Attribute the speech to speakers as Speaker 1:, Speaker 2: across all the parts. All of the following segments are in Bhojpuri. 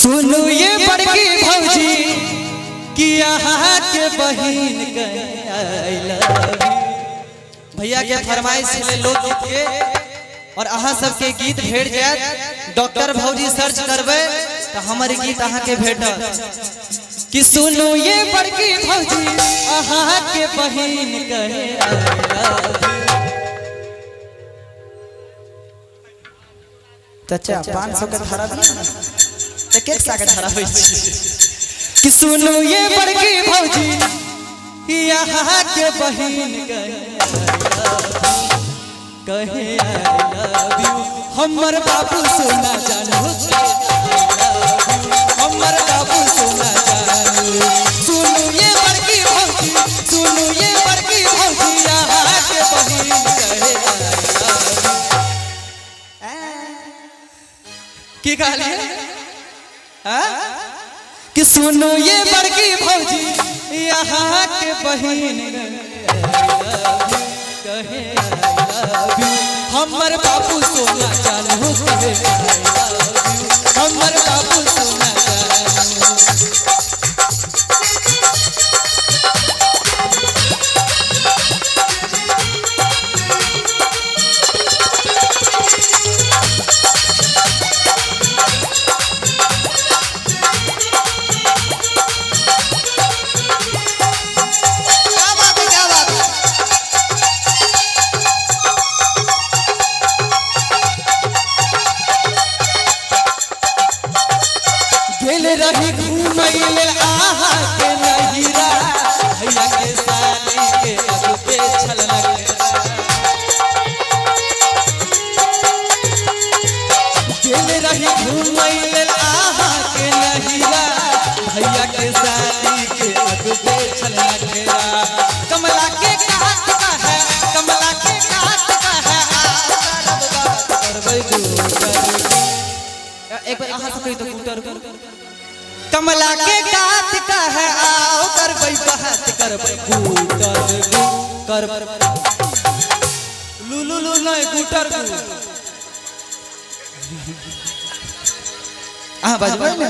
Speaker 1: सुनो ये बड़की भौजी कि यहाँ के बहिन के आई लव यू। भैया के फरमाइश ले लोकगीत के और अहाँ सबके गीत भेट जाए। डॉक्टर भौजी सर्च करबे तो हमारे गीत अहाँ के भेटत कि सुनो ये बड़की भौजी अहाँ के बहिन के आई लव यू।
Speaker 2: चाचा 500 के धारा एक एक साग धारा होई
Speaker 1: कि सुनो ये बड़की भौजी यहाँ के बहिन कहे आई लव यू। हमर बाबू सोना जानू हमर बाबू सोना जानू। सुनो ये बड़की भौजी सुनो ये बड़की भौजी यहाँ के बहिन कहे आई लव यू। की कहलिए कि सुनो ये बड़की भौजी यहाँ के बहिन कहे आई लव यू। हमर बाबू सोना जानू कहे आई लव यू। हमर बाबू सोना जानू। रही घूमैले आहा के नहिरा भैया के साली के अब पे छलना गेल रही घूमैले आहा के नहिरा भैया के साली के अब पे छलना घेरा। कमला के काट का है कमला के काट का है करबै एक बार आहा से कहि तो कूटर कमला के काट का है आओ करबै बात करबै कूटर कर लुलु लु नहीं कूटर बजबै ना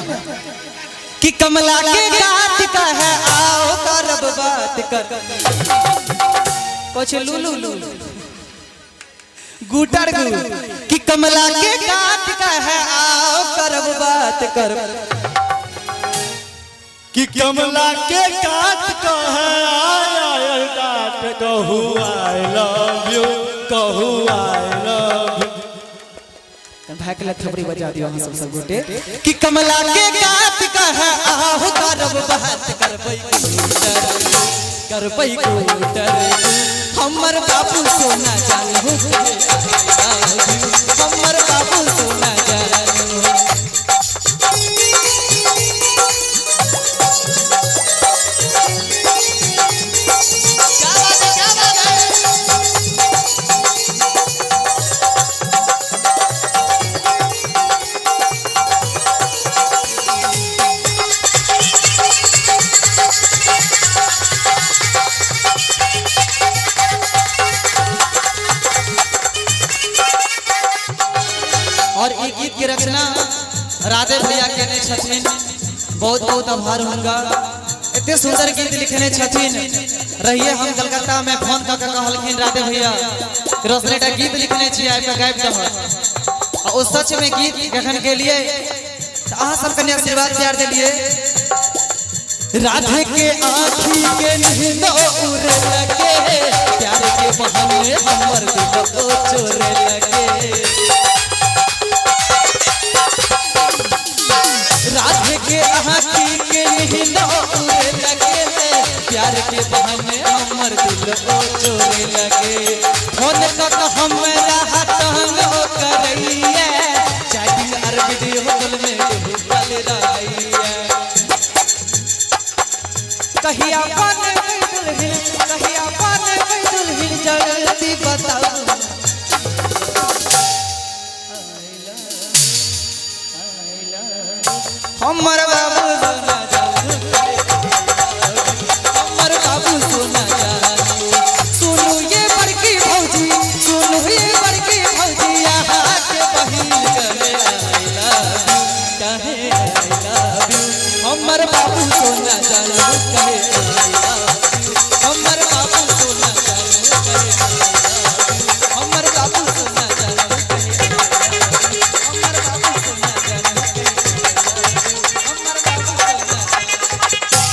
Speaker 1: कि कमला के काट का है आओ करब बात कर कुछ लुलु लु गुटर गु कि कमला के काट का है आओ करब बात कर
Speaker 3: कि कमला के काट का है आया काट कहू आई लव यू कहू आई लव यू।
Speaker 2: भाई के थपड़ी बजा दियो हम सब गोटे
Speaker 1: कि कमला के काट का है आहू करब बात करबै करबै कूटर हमर बाबू सोना जानू हमर बाबू सोना जानू। और ये गीत की रचना राधे भैया कहने छथिन बहुत बहुत आभार होगा। इतने सुंदर गीत लिखने छथिन रहिए हम कलकत्ता में फोन कर कहलखिन राधे भैया रोशनीटा गीत लिखने छी आइ पे गाबि दह और सच में गीत गठन के लिए अहाँ सब कन्या आशीर्वाद प्यार दिलिए। राधे के आँखी के नींद उड़े लगे प्यार के बहाने हमर दिल को चोरे लगे। राधे के आँखी के नींद उड़े लगे प्यार के बहाने हमर दिल को चोरे लगे। फोन तक हमरा तंग करैया चैटिंग और वीडियो कॉल में डूबल रहिया। कहिया बन दुल्हन जल्दी बताओ हमर बाबू सोना जानू हमर बाबू सोना जानू। सुनो ये बड़की भौजी सुनो ये बड़की भौजी यहाँ के बहिन कहे आई लव यू कहे आई लव यू हमर बाबू सोना जानबू कहे